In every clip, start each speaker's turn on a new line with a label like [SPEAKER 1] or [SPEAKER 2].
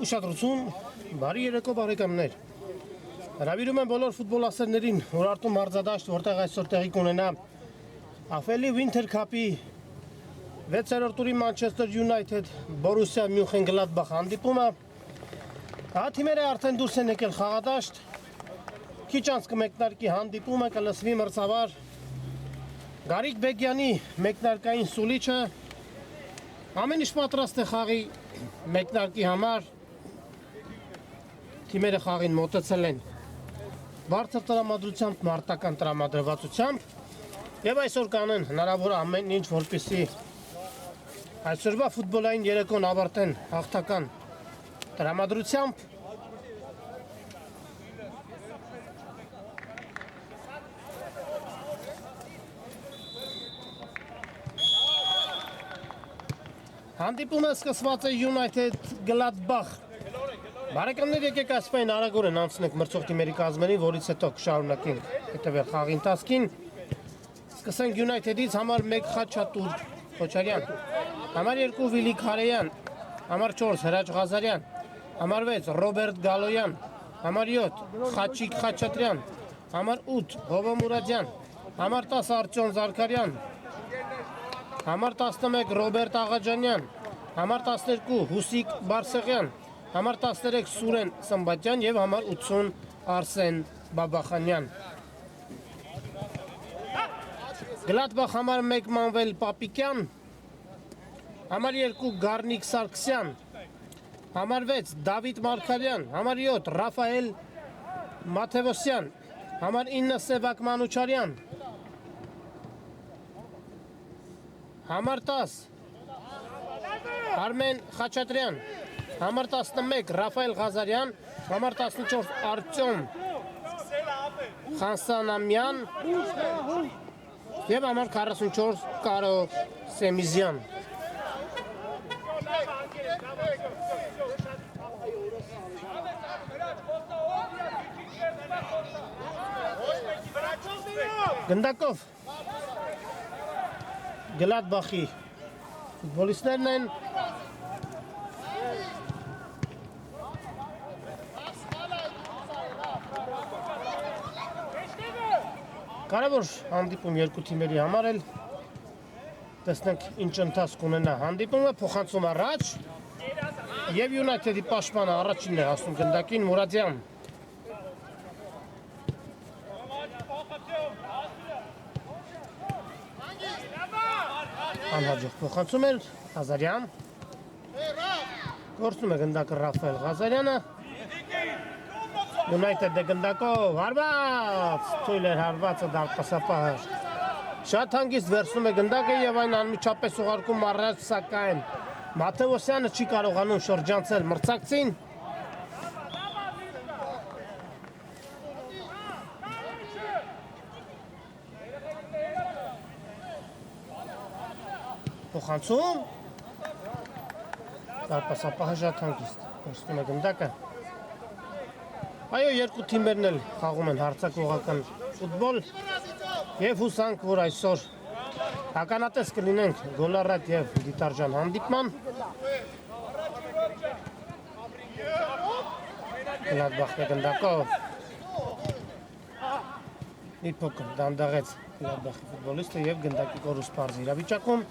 [SPEAKER 1] Ուշադրություն, բարի երեկո բարեկամներ։ Հրավիրում եմ բոլոր ֆուտբոլասերներին Ուրարտու մարզադաշտ, որտեղ այսօր տեղի կունենա AFL Winter Cup-ի 6-րդ տուրի Manchester United Borussia Mönchengladbach հանդիպումը։ Հա թիմերը արդեն դուրս են եկել խաղադաշտ։ Քիչ անց կմեկնարկի հանդիպումը, կլսվի մրցավար Գարիկ Բեգյանի մեկնարկային սուլիչը։ Ամեն ինչ պատրաստ է խաղի մեկնարկի համար։ Թիմերը խաղին մոտեցել են բարձր տրամադրությամբ, մարտական տրամադրվածությամբ եւ այսօր կանեն հնարավոր ամեն ինչ, որպեսզի այսօրվա ֆուտբոլային երեկոն ավարտեն հաղթական տրամադրությամբ։ Հանդիպումը սկսված է United Gladbach։ Բարեկամներ, եկեք ասպայն արագորեն անցնենք մրցող թիմերի կազմերին, որից հետո կշարունակենք հետևել խաղի ընթացքին։ Սկսենք United-ից համար 1 Խաչատուր Քոչարյան, համար 2 Վիլի Քարեյան, համար 4 Հրաչ Ղազարյան, համար 6 Ռոբերտ Գալոյան, համար 7 Խաչիկ Խաչատրյան, համար 8 Հովո Մուրադյան, համար 10 Արտյոմ Զարքարյան, համար 11 Ռոբերտ Աղաջանյան, համար 12 Հուսիկ Բարսեղյան, համար 13 Սուրեն Սմբատյան եւ համար 80 Արսեն Բաբախանյան։ Գլադբախ համար 1 Մանվել Պապիկյան, համար 2 Գառնիկ Սարգսյան, համար 6 Դավիթ Մարգարյան, համար 7 Ռաֆայել Մաթևոսյան, համար 9 Սևակ Մանուչարյան, համար 10 Արմեն Խաչատրյան, համար 11 Ռաֆայել Ղազարյան, համար 14 Արտյոմ Խանսանամյան եւ համար 44 Կարո Սեմիզյան։ Գնդակով Գլադբախի ֆուտբոլիստներն են։ Կարևոր հանդիպում երկու թիմերի համար էլ։ Տեսնենք ինչ ընթացք ունենա հանդիպումը, փոխանցում առաջ եւ United-ի պաշտպանը առաջինն է հասնում գնդակին Մուրադյան։ Անհաջող փոխանցում էր Ղազարյան։ Գործում է գնդակը Ռաֆայել Ղազարյանը։ United-ը գնդակով հարված, թույլ էր հարվածը դարպասապահ։ Շատ հանգիստ վերցնում է գնդակը եւ այն անմիջապես ուղարկում առաջ, սակայն Մաթևոսյանը չի կարողանում շրջանցել մրցակցին։ Փոխանցում։ Դարպասապահը շատ հանգիստ վերցնում է գնդակը։ Այո, երկու թիմերն էլ խաղում են հարձակողական ֆուտբոլ եւ հուսանք, որ այսօր հականատես կլինենք գոլառատ եւ դիտարժան հանդիպման։ Գլադբախի գնդակով մի փոքր դանդաղեց Գլադբախի ֆուտբոլիստը եւ գնդակի կորուս պարզ իրավիճակում։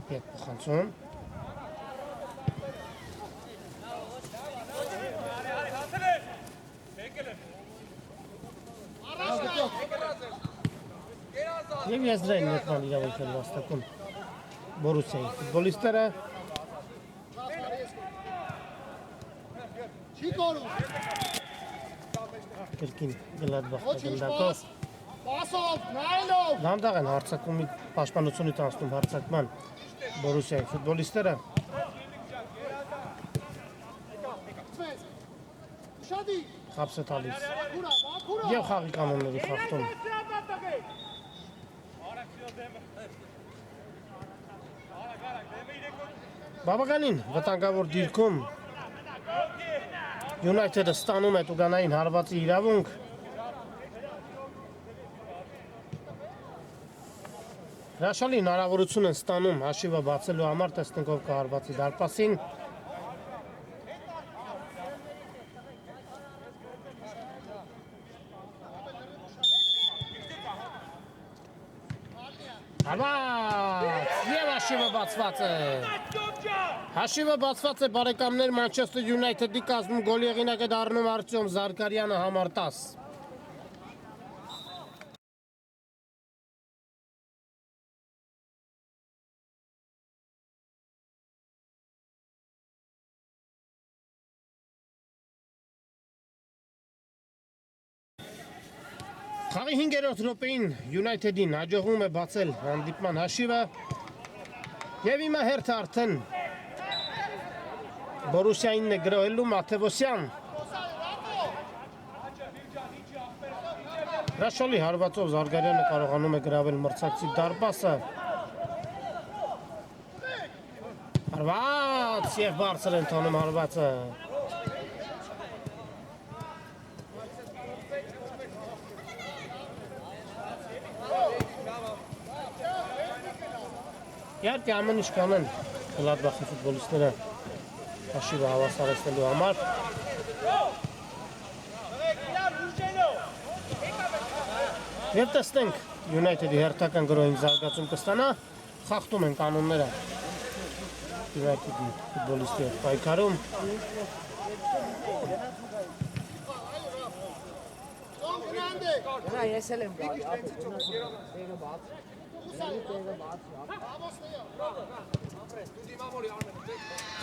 [SPEAKER 1] Եկ փոխանցում։ Եվ եզրային նետման իրավունք են վաստակում Բորուսիայի ֆուտբոլիստերը։ Կրկին Գլադբախի գնդակով։ Դանդաղ են հարցակումի պաշտպանությունից անցնում հարցակման Բորուսիայի ֆուտբոլիստերը։ Խապս է տալիս և խաղի կանոնների խախտում։ Բավականին վտանգավոր դիրքում United-ը ստանում է տուգանային հարվածի իրավունք։ Հրաշալի հնարավորություն են ստանում հաշիվը բացելու համար, տեսնենք ով կհարվածի դարպասին։ Հարված, և հաշիվը բացված է։ Հաշիվը բացված է, բարեկամներ, Մանչեսթեր Յունայթեդի կազմում գոլի հեղինակ է դառնում Արտյոմ Զարգարյանը համար 10։ Խաղի 5-րդ րոպեին Յունայթեդին հաջողվում է բացել հանդիպման հաշիվը և հիմա հերթը արդեն Բորուսիային է գրոհելու Մաթևոսյան։ Հրաշալի հարվածով Զարգարյանը կարողանում է գրավել մրցակցի դարպասը։ Հարված և բարձր են տանում հարվածը։ Իհարկե ամեն ինչ կանեն Գլադբախի ֆուտբոլիստները հաշիվը հավասարեցնելու համար։ Եվ տեսնենք Յունայթեդի հերթական գրոհին զարգացում կստանա, խախտում են կանոնները Յունայթեդի ֆուտբոլիստի հետ պայքարում։
[SPEAKER 2] Ես էլ եմ գալի, տեղը բաց։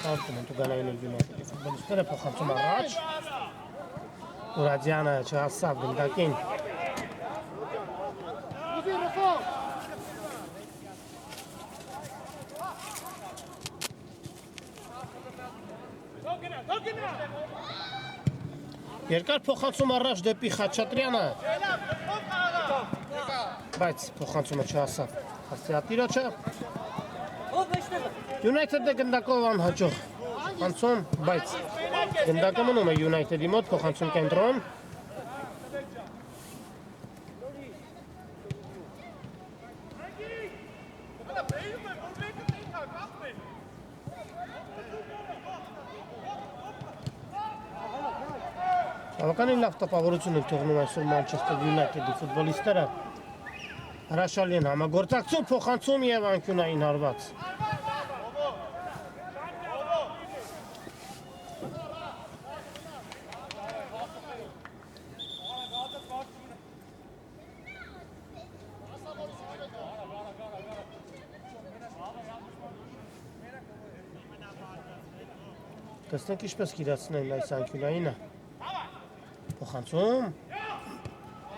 [SPEAKER 1] Խաղում են տուգանային էլ Յունայթեդի ֆուտբոլիստները փոխանցում առաջ։ Ուրադյանը չհասավ գնդակին։ Երկար փոխանցում առաջ դեպի Խաչատրյանը, բայց փոխանցումը չհասավ հաստիատիրոջը։ Յունայթեդը գնդակով անհաջող փոխանցում, բայց գնդակը մնում է Յունայթեդի մոտ, փոխանցում կենտրոն։ Բավականին լավ տպավորություն են թողնում այսօր Մանչեսթեր Յունայթեդի ֆուտբոլիստները։ Հրաշալի են համագործակցում, փոխանցում և անկյունային հարված։ Տեսնենք ինչպես կիրացնեն այս անկյունայինը։ Փոխանցում,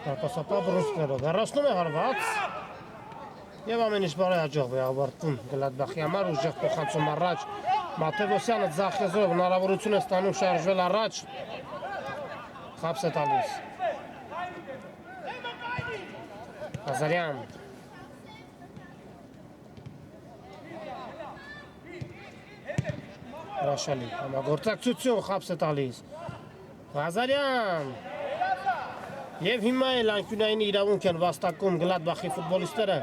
[SPEAKER 1] դարպասապահ բռունցքներով հեռացնում է հարված և ամեն ինչ բարեհաջող է ավարտվում Գլադբախի համար, ուժեղ փոխանցում առաջ, Մաթևոսյանը ձախ եզրով հնարավորություն է ստանում շարժվել առաջ, խաբս է տալիս Ղազարյան, հրաշալի համագործակցություն, խաբս է տալիս Ղազարյան և հիմա էլ անկյունայինի իրավունք են վաստակում Գլադբախի ֆուտբոլիստները։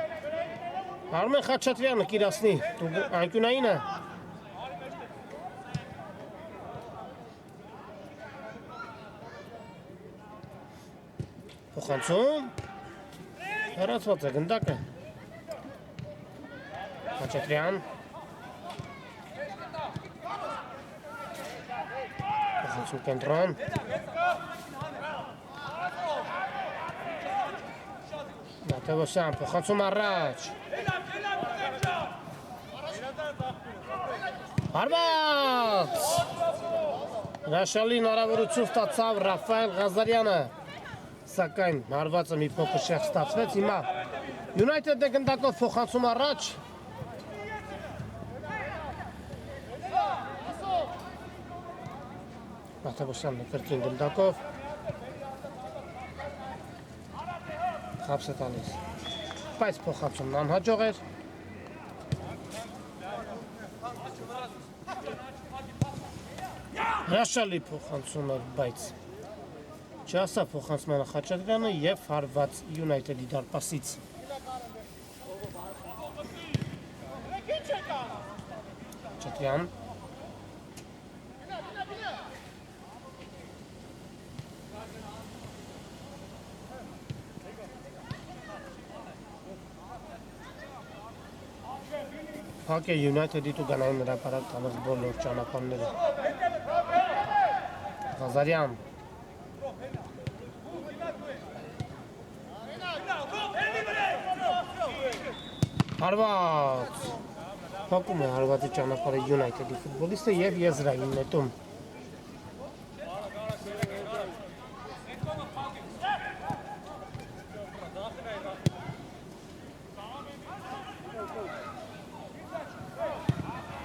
[SPEAKER 1] Արմեն Խաչատրյանը կիրացնի անկյունայինը։ Փոխանցում, հեռացված է գնդակը։ Խաչատրյան փոխանցում կենտրոն։ Մաթևոսյան փոխանցում առաջ։ Հարված։ Հրաշալի հնարավորություն ստացավ Ռաֆայել Ղազարյանը, սակայն հարվածը մի փոքր շեղ ստացվեց։ Հիմա Յունայթեդը գնդակով փոխանցում առաջ։ Մաթևոսյանն է կրկին գնդակով։ Խաբս է տալիս, բայց փոխանցումն անհաջող էր։ Հրաշալի փոխանցում էր, բայց չհասավ փոխանցմանը Խաչատրյանը և հարված Յունայթեդի դարպասից։ Չտյան Փակ է United-ի դու գնային նրա պարակ տանող բոլոր ճանապարհները Ղազարյան Հարված Փակում է հարվածի ճանապարհը United-ի ֆուտբոլիստը եւ եզրային նետում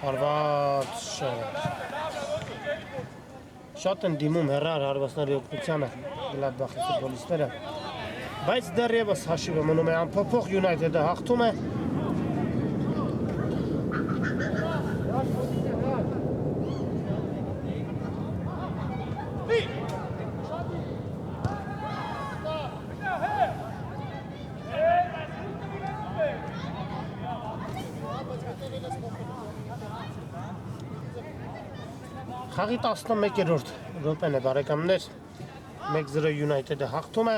[SPEAKER 1] Հարված Շատ են դիմում հեռար հարվածների օգնությանը Գլադբախի ֆուտբոլիստները Բայց դեռևս հաշիվը մնում է անփոփոխ United-ը հաղթում է Խաղի 11-րդ րոպեն է բարեկամներ 1-0 United-ը հաղթում է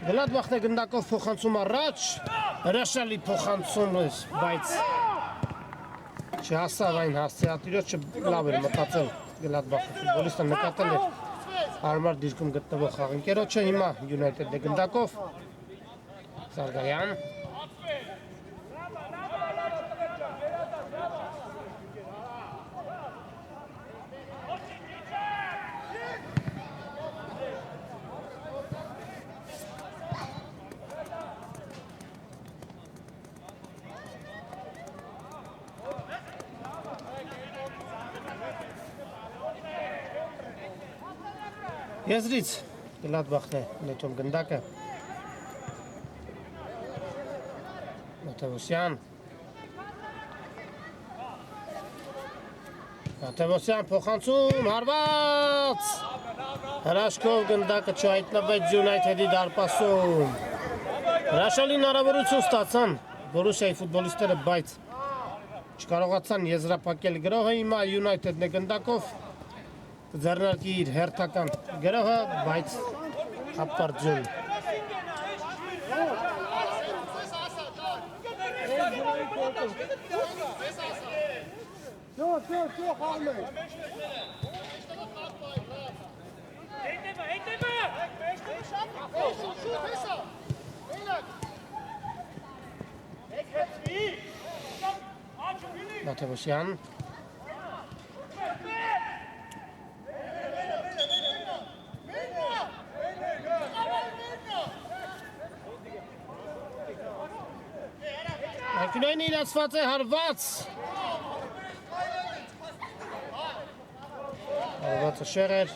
[SPEAKER 1] Գլադբախն է գնդակով փոխանցում առաջ հրաշալի փոխանցում բայց չհասավ այն հասցեատիրոջը լավ էր մտածել Գլադբախի ֆուտբոլիստը նկատել էր հարմար դիրքում գտնվող խաղընկերոջը հիմա United-ը գնդակով Սարգարյան Եզրից Գլադբախն է նետում գնդակը Մատևոսյան Մատևոսյան փոխանցում հարված Հրաշքով գնդակը չհայտնվեց United-ի դարպասում Հրաշալի հնարավորություն ստացան Բորուսիայի ֆուտբոլիստները բայց չկարողացան եզրափակել գրոհը հիմա United-ն է գնդակով Ձեռնարկի իր հերթական գրոհը, բայց ապարդյուն Մատևոսյան Ակյունային իրացված է հարված Հարվածը շեղեր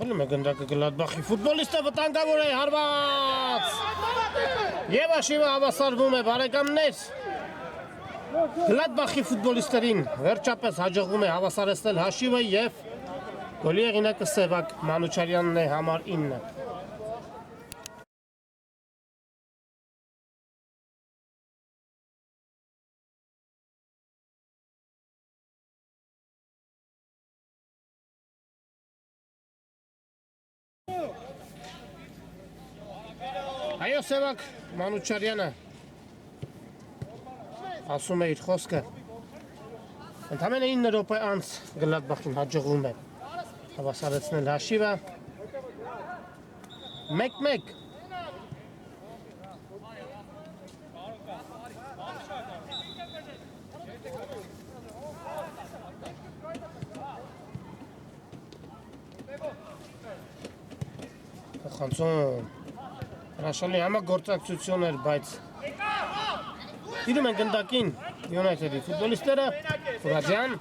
[SPEAKER 1] Խլում է գնդակը Գլադբախի ֆուտբոլիստը վտանգավոր է հարված Եվ հաշիվը հավասարվում է բարեկամներ Գլադբախի ֆուտբոլիստերին վերջապես հաջողվում է հավասարեցնել հաշիվը և գոլի հեղինակը Սևակ Մանուչարյանն է համար 9 Այո Սևակ Մանուչարյանը ասում է իր խոսքը Ընդամենը 9 րոպե անց Գլադբախին հաջողվում է հավասարեցնել հաշիվը 1-1 Խանցում Հրաշալի համագործակցություն էր, բայց իրում են գնդակին United-ի ֆուտբոլիստները Ֆուրաջյան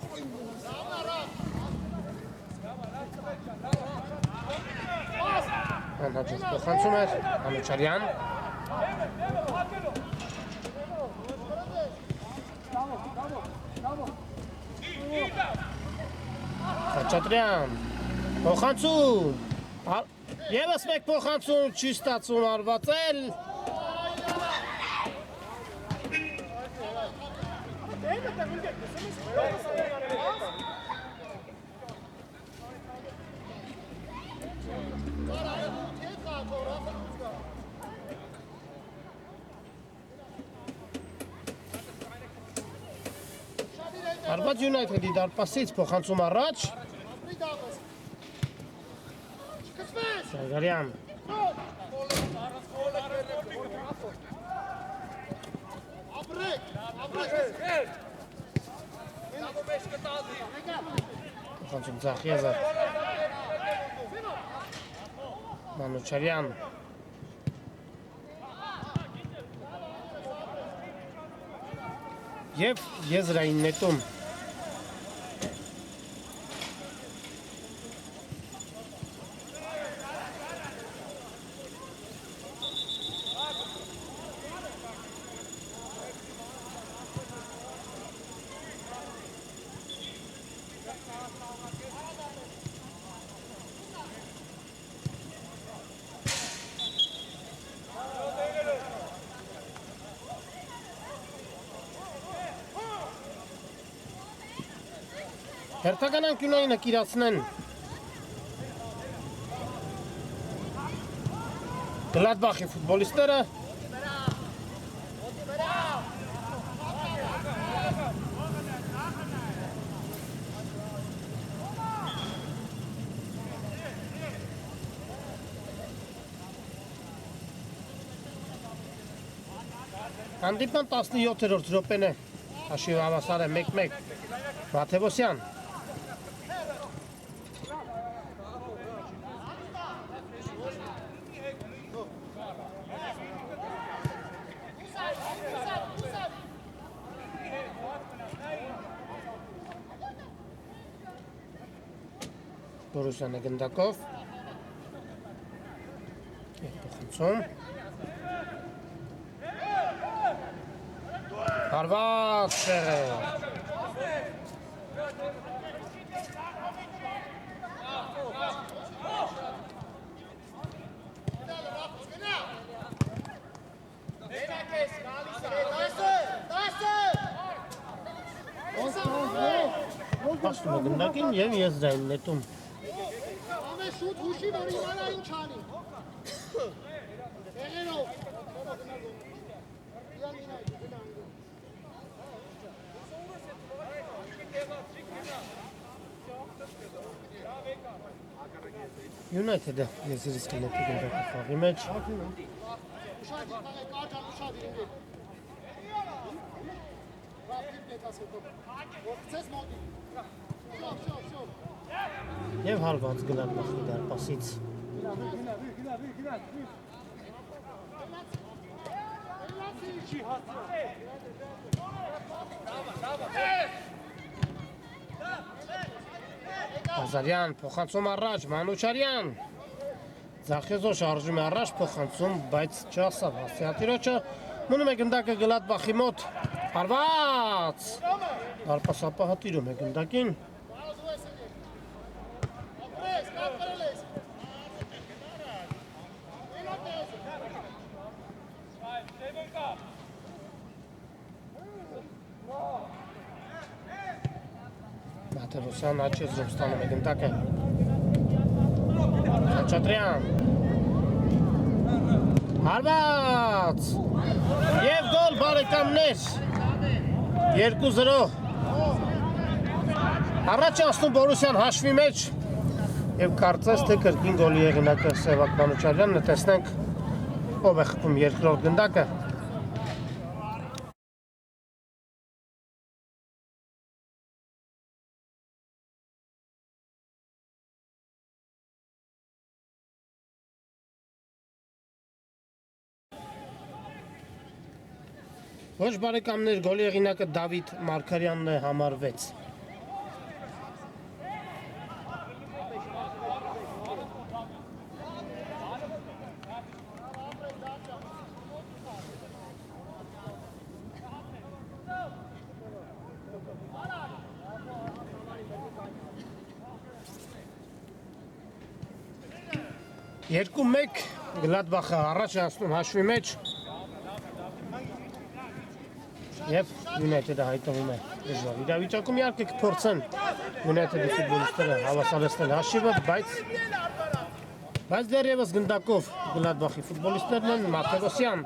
[SPEAKER 1] Անհաջող փոխանցում էր Անուչարյան։ Խաչատրյան փոխանցում։ Եվս մեկ փոխանցում չի ստացվում արվածել։ Արված Յունայթեդի դարպասից փոխանցում առաջ։ Սարգարյան։ Փոխանցում Ձախիևը։ Մանուչարյան։ Եվ եզրային նետում։ Հերթական անկյունայինը կիրացնեն Գլադբախի ֆուտբոլիստները։ Հանդիպման 17-րդ րոպեն է, հաշիվ հավասար է 1-1, Մաթևոսյան։ Բորուսյանը գնդակով և փոխանցում հարված սեղը Պաշտում է գնդակին և եզրային նետում
[SPEAKER 2] Շուտ հուշի, որ իմանա ինչ անի։ Եղերով։
[SPEAKER 1] Յունայթեդը եզրիսկ է նետի գնդակի խաղի մեջ։ Եվ հարված Գլադբախի դարպասից։ Ազարյան փոխանցում առաջ, Մանուչարյան։ Ձախեզո շարժում է առաջ, փոխանցում, բայց չասավ հասցեատիրոչը։ Մնում է գնդակը Գլադբախի մոտ, հարված։ Դարպասապահատիրում է գնդակին։ Մաթևոսյան աչեզրում ստանում է գնդակը։ Խաչատրյան։ Հարված։ Եվ գոլ բարեկամներ։ 2-0։ Առաջ անցնում Բորուսյան հաշվի մեջ։ Եվ կարծես թե կրկին գոլի եղինակը Սևակ Մանուչարյանն է, տեսնենք ով է խփում երկրորդ գնդակը։ Ոչ բարեկամներ, գոլի եղինակը Դավիթ Մարգարյանն է, համարվեց։ 2-1 Գլադբախը առաջ անցնում հաշվի մեջ և United-ը հայտնվում է դժվար իրավիճակում իհարկե կփորձեն United-ի ֆուտբոլիստները հավասարեցնել հաշիվը, բայց դեռևս գնդակով Գլադբախի ֆուտբոլիստներն են Մաթևոսյան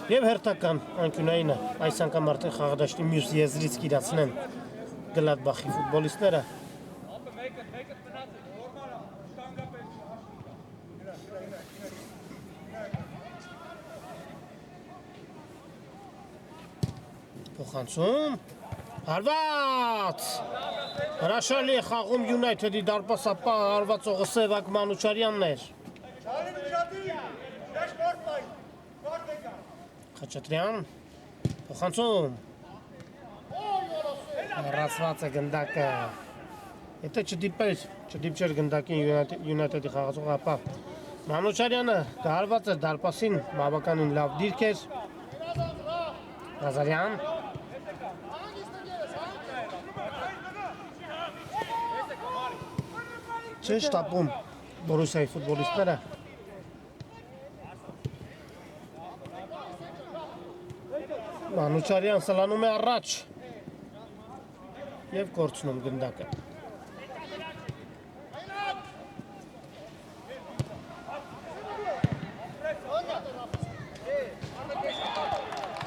[SPEAKER 1] Եվ հերթական անկյունայինը այս անգամ արդեն խաղադաշտի մյուս եզրից կիրացնեն Գլադբախի ֆուտբոլիստները Փոխանցում Հարված Հրաշալի է խաղում United-ի դարպասապահ հարվածողը Սևակ Մանուչարյանն էր Խաչատրյան Փոխանցում Հեռացված է գնդակը Եթե չդիպչեր գնդակին United-ի խաղացողը ապա Մանուչարյանը կհարված էր դարպասին բավականին լավ դիրք էր Նազարյան Չէ շտապում Բորուսիայի ֆուտբոլիստները Մանուչարյան սլանում է առաջ և կորցնում գնդակը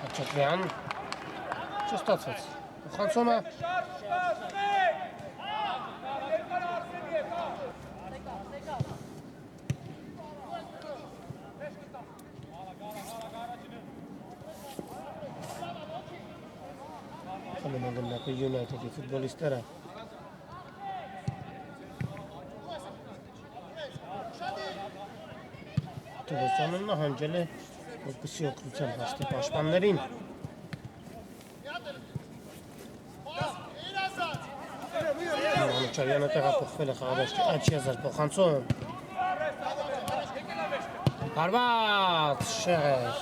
[SPEAKER 1] Հաչատրյան չստացվեց Փոխանցումը Խլում են գնդակը United-ի ֆուտբոլիստները Թովոսյանը նահանջել է որպեսզի օգնության հասնի պաշտպաններին Մանուչարյանը տեղափոխվել է խաղադաշտի աջ եզր փոխանցում Հարված շեղեր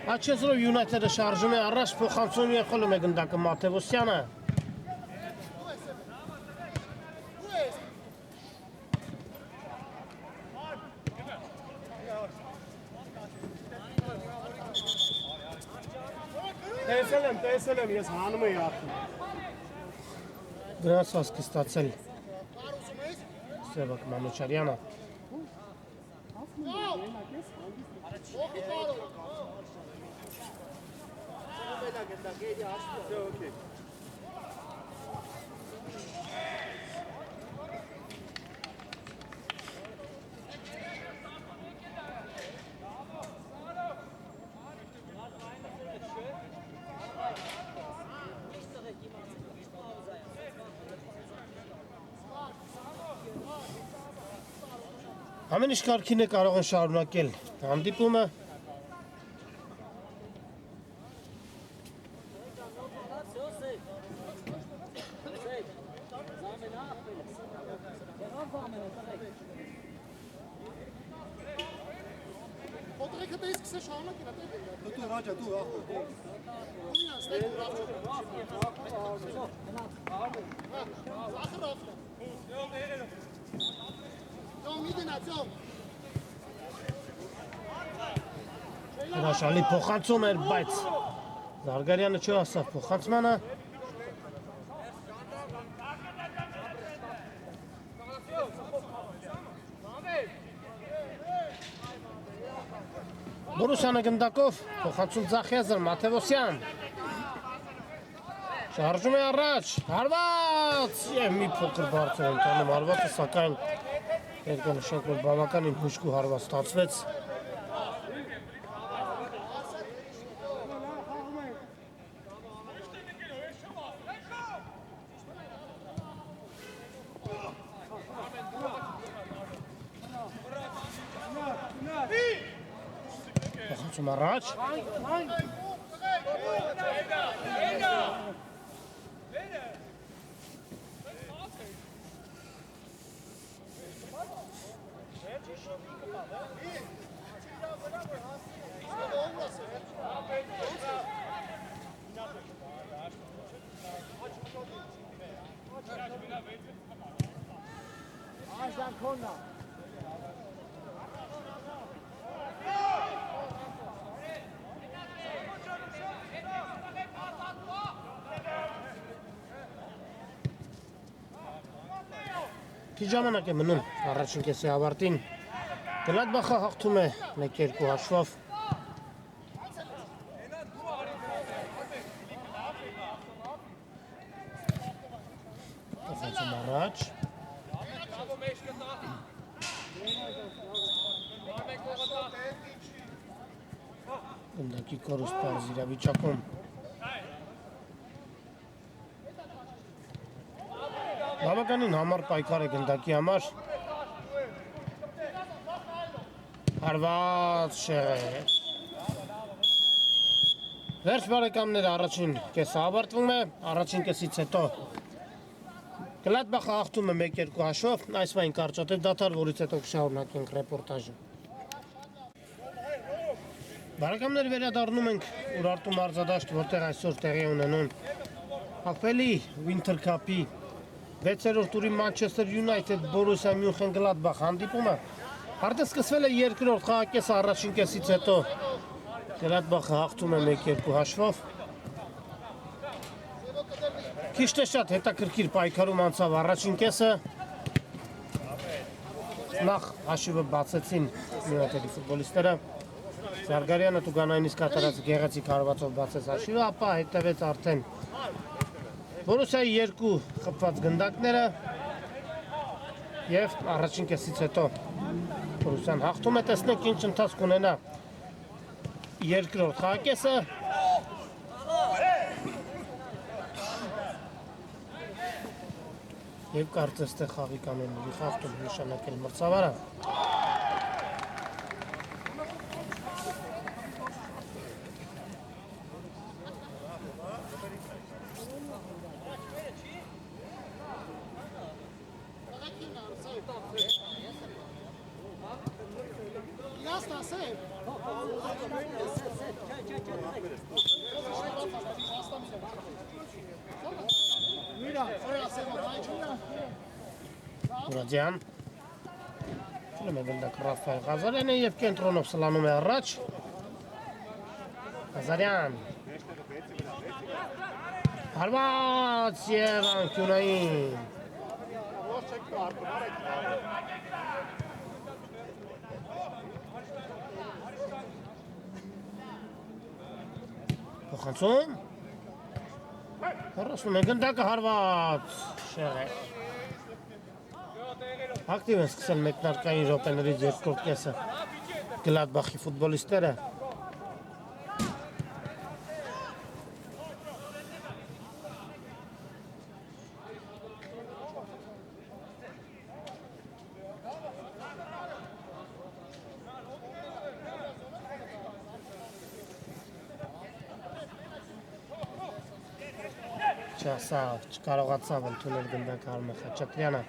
[SPEAKER 1] Աչեզրով United-ը շարժում է առաջ փոխանցում և խլում է գնդակը Մաթևոսյանը
[SPEAKER 2] Տեսել եմ, ես հանում էի արդեն
[SPEAKER 1] Գնաց հասկի ստացել Սևակ Մանուչարյանը Ամեն ինչ կարգին է կարող են շարունակել հանդիպումը
[SPEAKER 2] Օտրեքը դες կսե շարունակել է
[SPEAKER 3] Դու ռաճա դու
[SPEAKER 1] Հրաշալի փոխանցում էր, բայց Զարգարյանը չհասավ փոխանցմանը Բորուսյանը գնդակով փոխանցում ձախ եզր Մաթևոսյան շարժում է առաջ հարված և մի փոքր բարձր է ընթանում հարվածը սակայն երկնշենք որ բավականին հուշկու հարված ստացվեց Փոխանցում առաջ Քիչ ժամանակ է մնում առաջին կեսի ավարտին։ Գլադբախը հաղթում է 1-2 հաշվով։ Փոխանցում առաջ։ Գնդակի կորուստ պարզ իրավիճակում։ Բավականին համար պայքար է գնդակի համար։ Հարված շեղեր։ Վերջ բարեկամները առաջին կեսը ավարտվում է, առաջին կեսից հետո Գլադբախը հաղթում է 1-2 հաշվով, այսվային կարճատև դադար, որից հետո կշարունակենք ռեպորտաժը։ Բարեկամներ վերադառնում ենք Ուրարտու մարզադաշտ, որտեղ այսօր տեղի ունենում Ակվելի Winter Cup-ի 6-րդ տուրի Manchester United Borussia Mönchengladbach հանդիպումը։ Արդեն սկսվել է երկրորդ խաղակեսը առաջին կեսից հետո Գլադբախը հաղթում է 1-2 հաշվով։ Քիչ թե շատ հետաքրքիր պայքարում անցավ առաջին կեսը։ Նախ հաշիվը բացեցին United-ի ֆուտբոլիստները։ Զարգարյանը Տուգանայինից կատարած գեղեցիկ հարվածով բացեց հաշիվը, ապա հետևեց արդեն Բորուսիայի երկու խփված գնդակները եւ առաջին կեսից հետո Բորուսիան հաղթում է, տեսնենք ինչ ընթացք ունենա երկրորդ խաղակեսը։ Եվ կարծես թե խաղի կանոնների խախտում նշանակել մրցավարը։ Ուրադյան Ուրեմ է գնդակ Ռաֆայել Ղազարյանը և կենտրոնով սլանում է առաջ Ղազարյան Հարված և անկյունային Փոխանցում Հեռացնում է գնդակը հարված շեղեր Ակտիվ են սկսել մեկնարկային րոպեներից երկրորդ կեսը Գլադբախի ֆուտբոլիստները Չասավ, չկարողացավ ընդունել գնդակը Արմեն Խաչատրյանը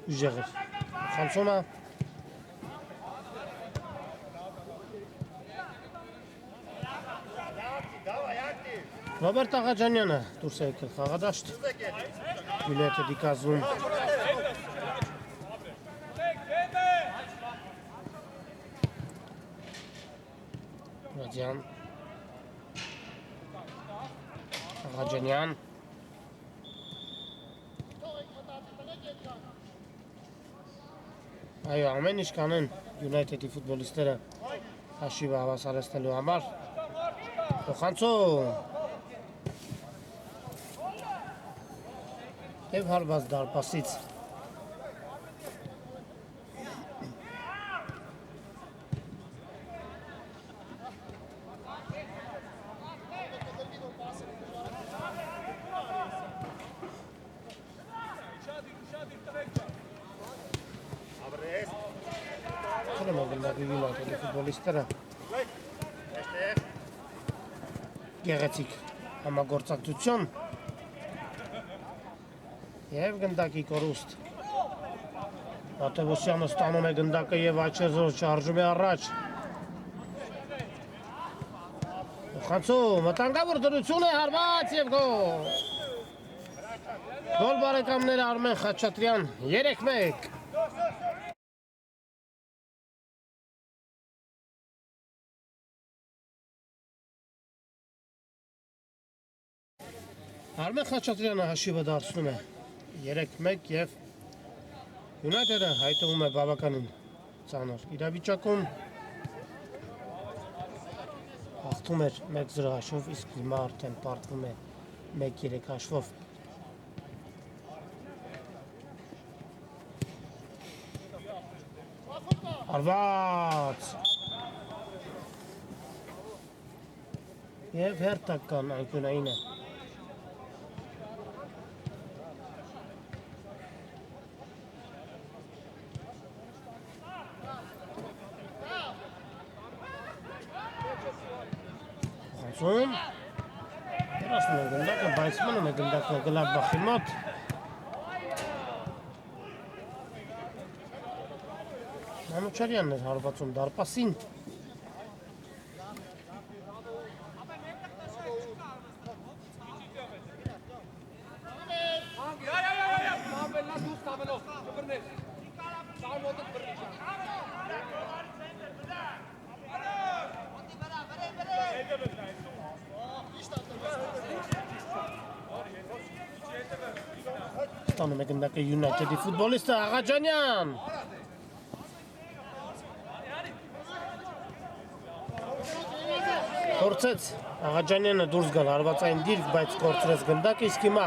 [SPEAKER 1] Ուժեղ էր խանցումը Ռոբերտ Աղաջանյանը դուրս է եկել խաղադաշտ United-ի կազմում Ռադյան Աղաջանյան Այո, ամեն ինչ կանեն United-ի ֆուտբոլիստները հաշիվը հավասարեցնելու համար Փոխանցում Եվ հարված դարպասից Քրեմ է գնդակի United-ի ֆուտբոլիստները Գեղեցիկ համագործակցություն Եվ գնդակի կորուստ Մատևոսյանը ստանում է գնդակը և Աչեզով շարժում է առաջ։ Խանցում, վտանգավոր դրություն է հարված և գոլ։ Գոլ բարեկամները Արմեն Խաչատրյան 3-1։ Արմեն Խաչատրյանը հաշիվը դարձնում է 3-1 և Յունայթեդը հայտնվում է բավականին ծանր իրավիճակում։ Հաղթում էր 1-0 հաշվով, իսկ հիմա արդեն պարտվում է 1-3 հաշվով։ Արված և հերթական անկյունային է։ Խանցում, դրասնում է գնդակը, բայց մնում է գնդակը Գլադբախի մոտ։ Մանուչարյանն էր հարվածում դարպասին։ Ստանում է գնդակը Յունայթեդի ֆուտբոլիստը Աղաջանյան։ Փորձեց Աղաջանյանը դուրս գալ հարվածային դիրք, բայց կորցրեց գնդակը, իսկ հիմա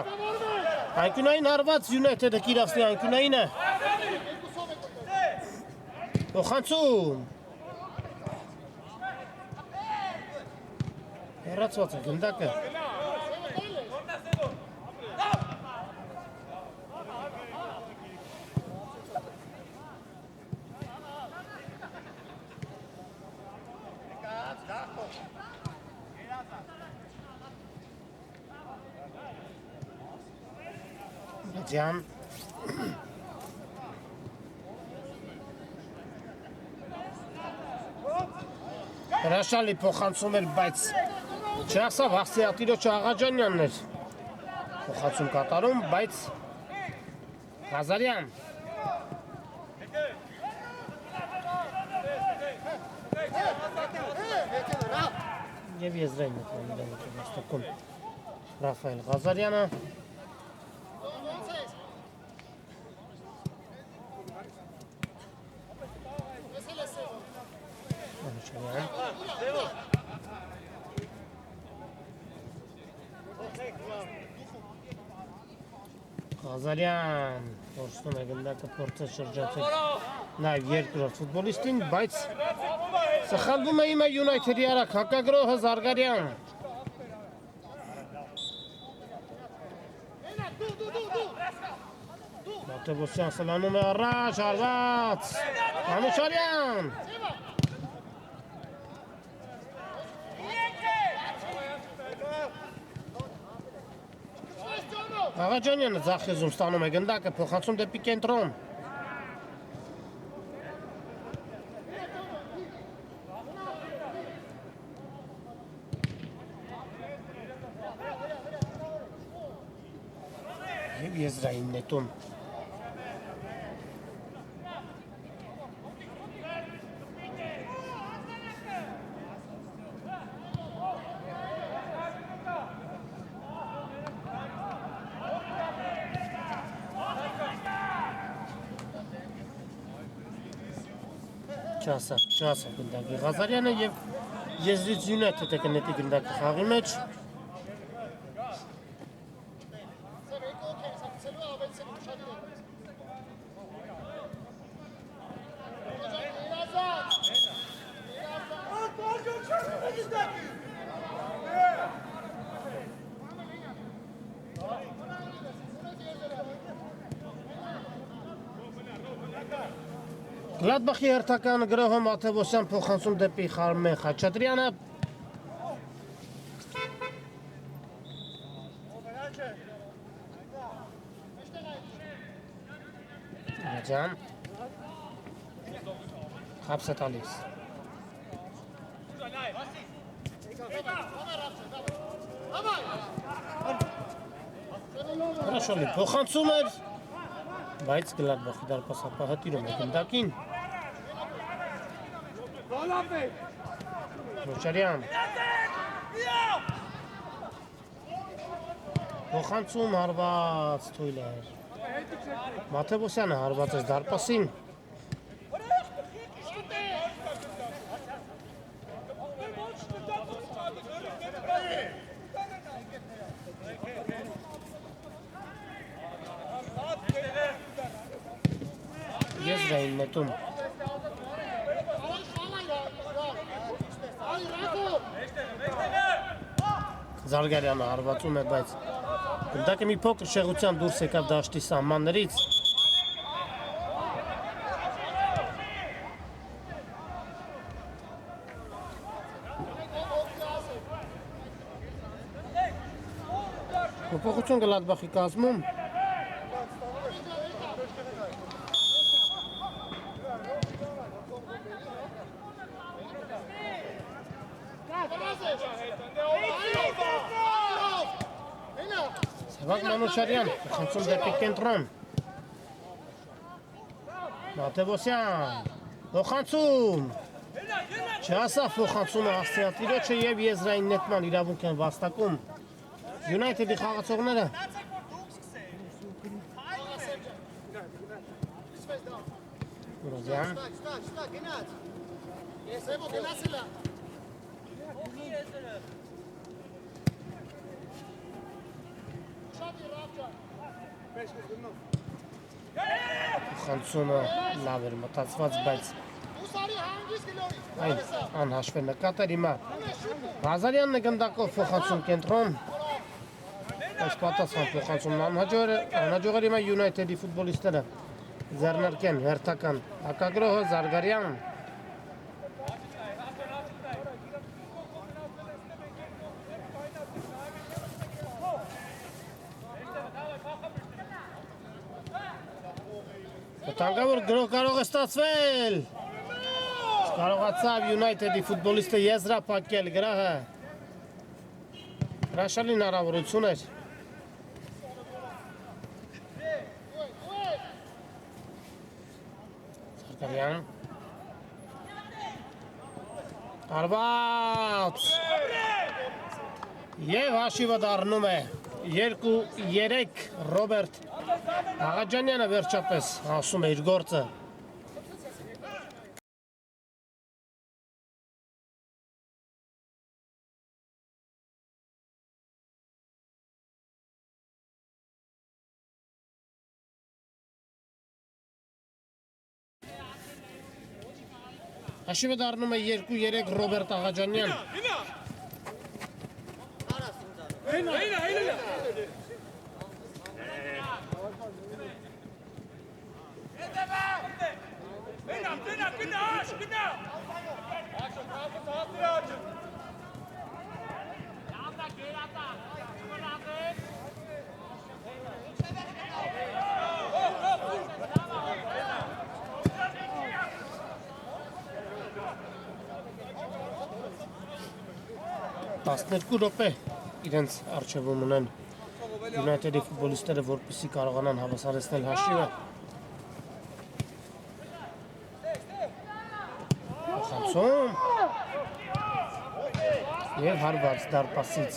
[SPEAKER 1] անկյունային հարված Յունայթեդը կիրավսնի անկյունայինը։ Խանցում։ Հեռացված է գնդակը։ Ջան հրաշալի փոխանցում էր, բայց չհասավ Հասիատիրոջ Աղաջանյանն էր փոխանցում կատարում, բայց Ղազարյան և եզրային է Ռաֆայել Ղազարյանը Ղազարյան փորձում է գնդակը փորձել շրջացել նաև երկրորդ ֆուտբոլիստին, բայց սխալվում է հիմա Յունայթեդի արագ հակագրոհը Զարգարյան։ Մատևոսյան սլանում է առաջ, արված Մանուչարյան։ Աղաջանյանը ձախեզում ստանում է գնդակը, փոխանցում դեպի կենտրոն։ Եվ եզրային նետում։ Չասա գնդակի Ղազարյանը և եզրից Յունայթեդը կնետի գնդակը խաղի մեջ։ Գլադբախի հերթական գրոհը Մաթևոսյան փոխանցում դեպի Արմեն Խաչատրյանը։ Ջան Խապս է տալիս։ Հրաշալի, փոխանցում էր, բայց Գլադբախի դարպասապահը տիրում է գնդակին։ Նոչարյան։ Փոխանցում հարված թույլ էր։ Մաթևոսյանը հարված էր դարպասին։ Եզրային նետում։ Զարգարյանը հարվածում է, բայց գնդակը մի փոքր շեղության դուրս եկավ դաշտի սահմաններից։ Փոփոխություն Գլադբախի կազմում։ Սևակ Մանուշարյան, խնդրում դեպի կենտրոն։ Մաթևոսյան, փոխանցում։ Չասավ փոխանցումը Աստրիատիրոջը և եզրային նետման իրավունք են վաստակում Յունայթեդի խաղացողները։ Ռոզյան։ Խնդրումը լավ էր մտածված, բայց այն անհաշվե նկատ էր հիմա։ Ղազարյանն է գնդակով փոխանցում կենտրոն, բայց պատասխան փոխանցումն անհաջող էր հիմա Յունայթեդի ֆուտբոլիստները ձեռնարկեն հերթական հակագրոհը Զարգարյան։ Վտանգավոր գրոհ կարող է ստացվել։ Կարողացավ Յունայթեդի ֆուտբոլիստը եզրափակել գրոհը։ Հրաշալի հնարավորություն էր։ Զարգարյան։ Արված։ Եվ հաշիվը դառնում է 2-3 Ռոբերտ Աղաջանյանը վերջապես ասում է իր գործը։ Հաշիվը դառնում է 2-3 Ռոբերտ Աղաջանյան։ Տասներկու րոպե իրենց առջևում ունեն Յունայթեդի ֆուտբոլիստները, որպեսզի կարողանան հավասարեցնել հաշիվը։ Խնդրում և հարված դարպասից։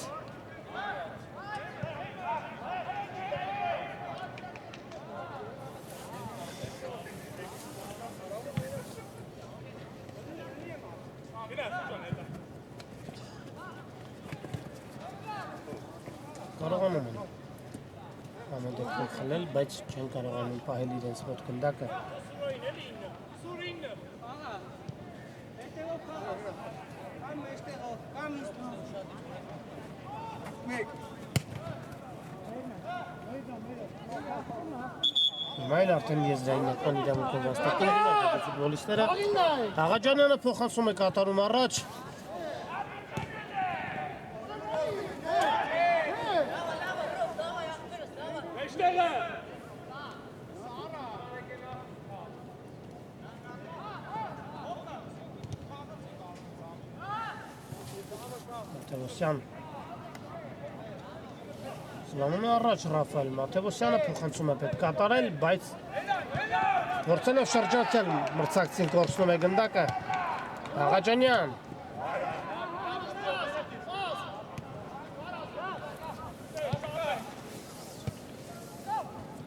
[SPEAKER 1] Կարողանում են ամեն դեպքում խլել, բայց չեն կարողանում պահել իրենց մոտ գնդակը։ Հիմա էլ արդեն եզրային նետման իրավունք են վաստակում ֆուտբոլիստները։ Աղաջանյանը փոխանցում է կատարում առաջ։ Մատևոսյան Սլանում է առաջ Ռաֆայել Մատևոսյանը փոխանցում է պետք կատարել, բայց փորձելով շրջանցել մրցակցին կորցնում է գնդակը Աղաջանյան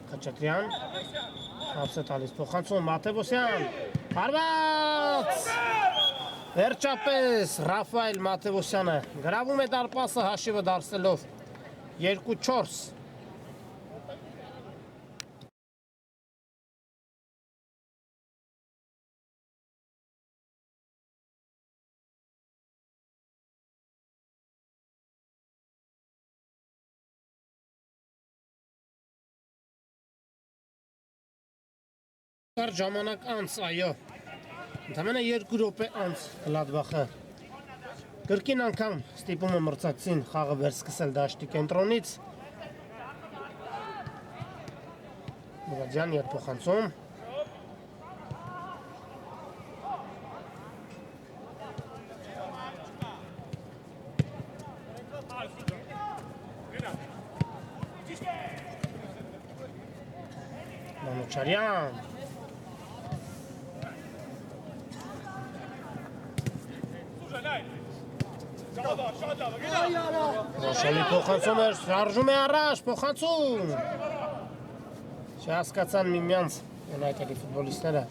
[SPEAKER 1] Քաչատրյան Հապս է տալիս փոխանցում Մատևոսյան հարված Վերջապես Ռաֆայել Մատևոսյանը գրավում է դարպասը հաշիվը դարձնելով 2-4 Կար ժամանակ անց, այո, ընդամենը 2 րոպե անց Գլադբախը կրկին անգամ ստիպում է մրցակցին խաղը վերսկսել դաշտի կենտրոնից Մուրադյան ետ փոխանցում Մանուչարյան Ռոշալի փոխանցում էր, շարժում է առաջ, փոխանցում Չհասկացան միմյանց United-ի ֆուտբոլիստները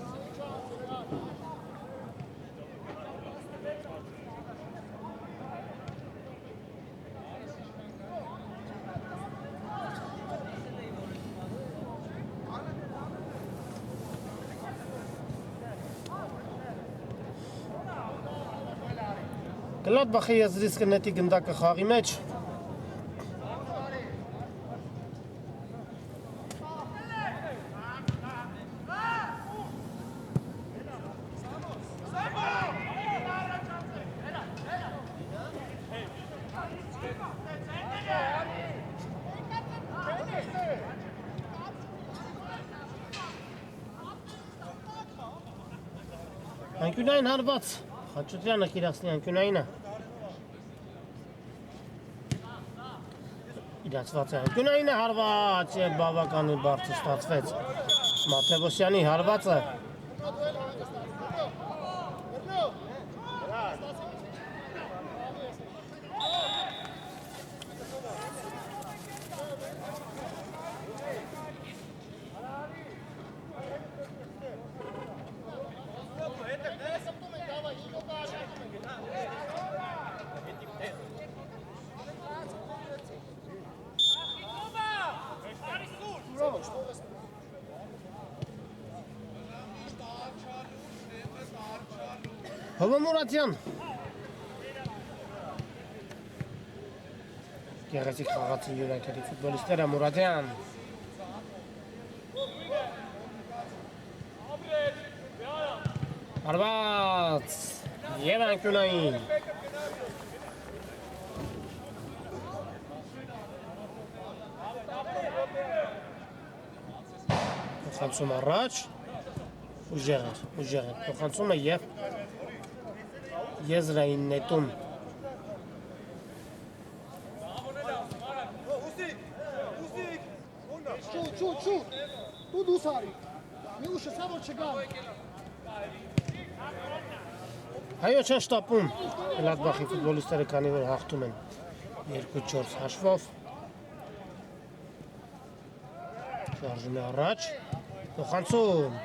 [SPEAKER 1] Գլադբախի եզրից կնետի գնդակը խաղի մեջ Անկյունային հարված Խաչատրյանը կիրացնի անկյունայինը Իրացված է անկյունայինը հարված և բավականի բարձր ստացվեց Մատևոսյանի հարվածը Հովո Մուրադյան Գեղեցիկ խաղացի United-ի ֆուտբոլիստները Մուրադյան Հարված և անկյունային Փոխանցում առաջ ուժեղ էր Փոխանցումը և Եզրային նետում
[SPEAKER 2] Շուտ, դու դուս արի, մի ուշը սա որ չգան
[SPEAKER 1] Այո չեն շտապում Գլադբախի ֆուտբոլիստները քանի որ հաղթում են 2-4 հաշվով Շարժում է առաջ Փոխանցում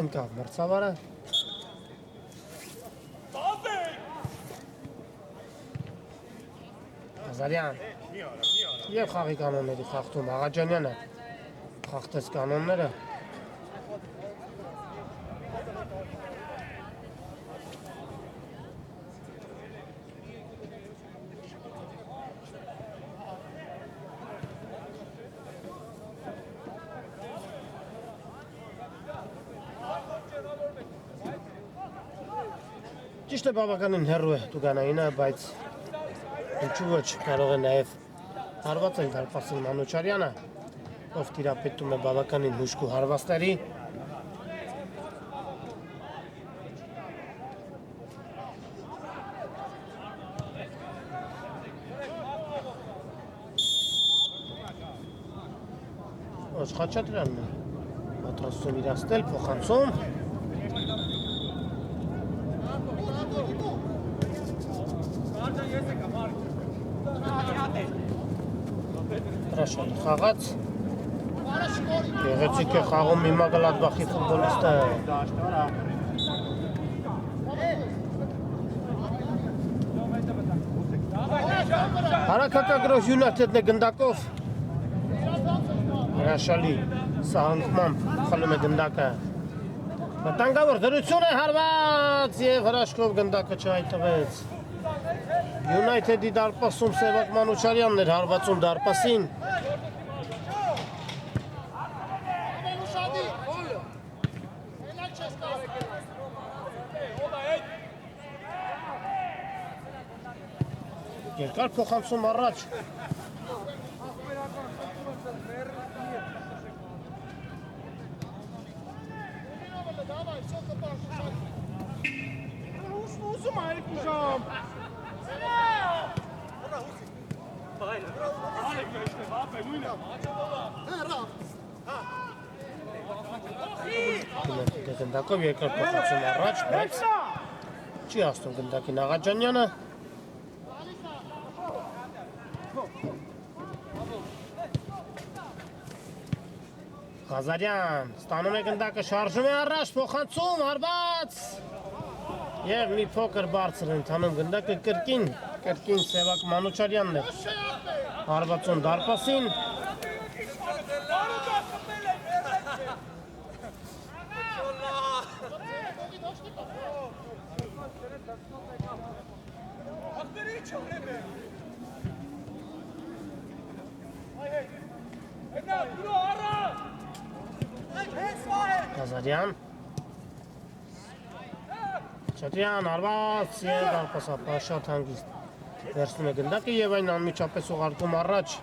[SPEAKER 1] Ընկավ մրցավարը Ազարյան և խաղի կանոնների խաղթում Աղաջանյանը խաղթեց կանոնները Ճիշտ է բավականին հեռու է Տուգանայինը, բայց ինչու ոչ կարող է նաև հարվածել դարպասին Մանուչարյանը, ով տիրապետում է բավականին հուժկու հարվածների։ Ոչ Խաչատրյանն է պատրաստում իրացնել, փոխանցում։ Հրաշալի խաղաց։ Գեղեցիկ է խաղում հիմա Գլադբախի ֆուտբոլիստը։ Հարակակագրով Յունայթեդն է գնդակով։ Հրաշալի սահանգմամբ խլում է գնդակը։ Վտանգավոր դրություն է հարված և հրաշքով գնդակը չհայտնվեց։ Յունայթեդի դարպասում Սևակ Մանուչարյանն էր հարվածում դարպասին։ Երկար փոխանցում առաջ։ Գնդակով երկար փոխանցում առաջ, բայց չի հասնում գնդակին Աղաջանյանը։ Ղազարյան ստանում է գնդակը, շարժում է առաջ, փոխանցում, հարված և մի փոքր բարձր ընթանում գնդակը կրկին Սևակ Մանուչարյանն է հարվածում դարպասին։ Ղազարյան Չատրյան արված և դարպասապահ շատ հանգիստ վերցնում է գնդակը և այն անմիջապես ուղարկում առաջ։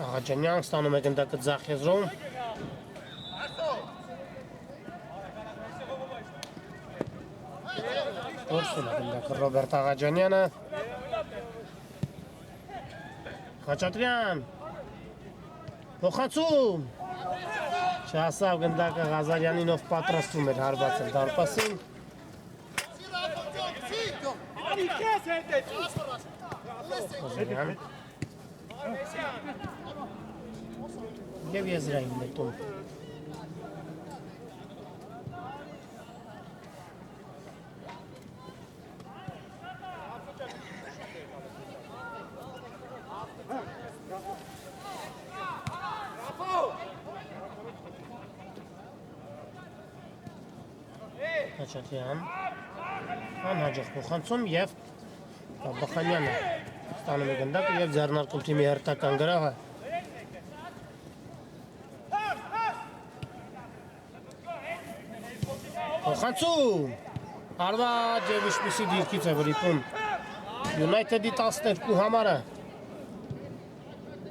[SPEAKER 1] Աղաջանյան ստանում է գնդակը ձախ եզրում։ Որսում է գնդակը Ռոբերտ Աղաջանյանը։ Խաչատրյան փոխանցում չհասավ գնդակը Ղազարյանին, ով պատրաստում էր հարվածել դարպասին։ Ղազարյան և եզրային նետում։ Խաչատրյան անհաջող փոխանցում և Բաբախանյանը ստանում է գնդակը և ձեռնարկում թիմի հերթական գրավը։ Փոխանցում հարված և ինչպիսի դիրքից է վրիպում Յունայթեդի 12 համարը։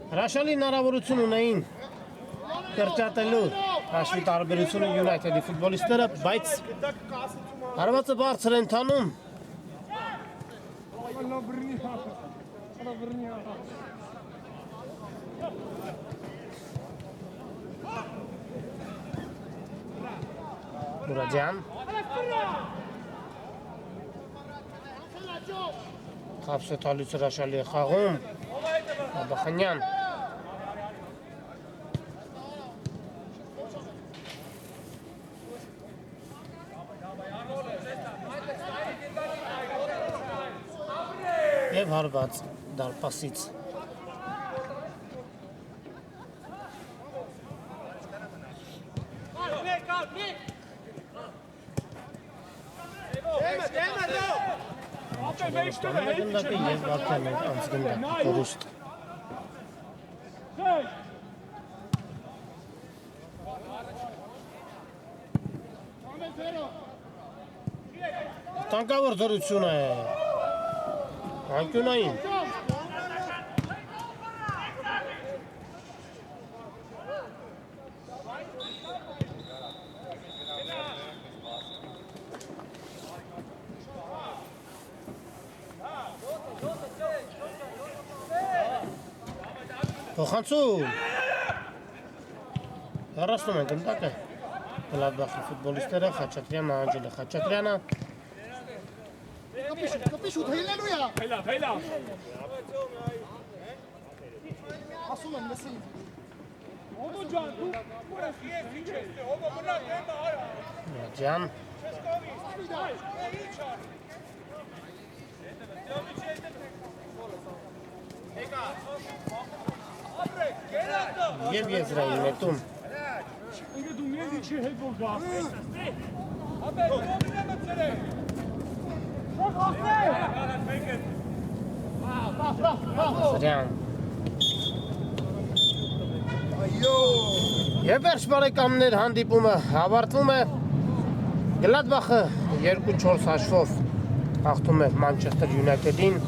[SPEAKER 1] Հրաշալի հնարավորություն ունեին կրճատելու հաշվի տարբերությունը Յունայթեդի ֆուտբոլիստները, բայց հարվածը բարձր է ընթանում։ Մուրադյան խապս է տալուց հրաշալի է խաղում Բաբախանյան և հարված դարպասից։ Գնդակը եւ Վարդանը անցգնդակ կորուստ։ Տանկավոր դրություն է։ Անկյունային։ Փոխանցում։ Հեռացնում են գնդակը։ Գլադբախի ֆուտբոլիստները Խաչատրյանը, Անջելը Խաչատրյանը։
[SPEAKER 2] Կպիշ ու թեյլելու է։
[SPEAKER 3] Փելա։
[SPEAKER 2] Ասում եմ լսի։
[SPEAKER 3] Օմո ջան, դու ուր ես ինչ ես, օմո մնա դեմը արա։
[SPEAKER 1] Ջան։ Եվ եզրային նետում։
[SPEAKER 3] Ինքը դու մեզ ինչի հետ որ գաս։ Ապե ոմինը մցրե։
[SPEAKER 1] Սրյան։ Եվ վերջ բարեկամներ հանդիպումը հավարտվում է Գլադբախը 2-4 հաշվով հաղթում է Մանչեսթեր Յունայթեդին։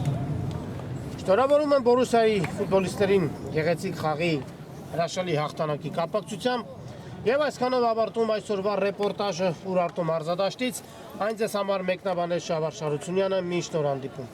[SPEAKER 1] Շնորհավորում եմ Բորուսիայի ֆուտբոլիստերին գեղեցիկ խաղի հրաշալի հաղթանակի կապակցությամբ եւ այսքանով ավարտում այսօրվա ռեպորտաժը Ուրարտու մարզադաշտից։ Այն ձեզ համար մեկնաբանել Շավարժ Հարությունյանը, մինչ նոր հանդիպում։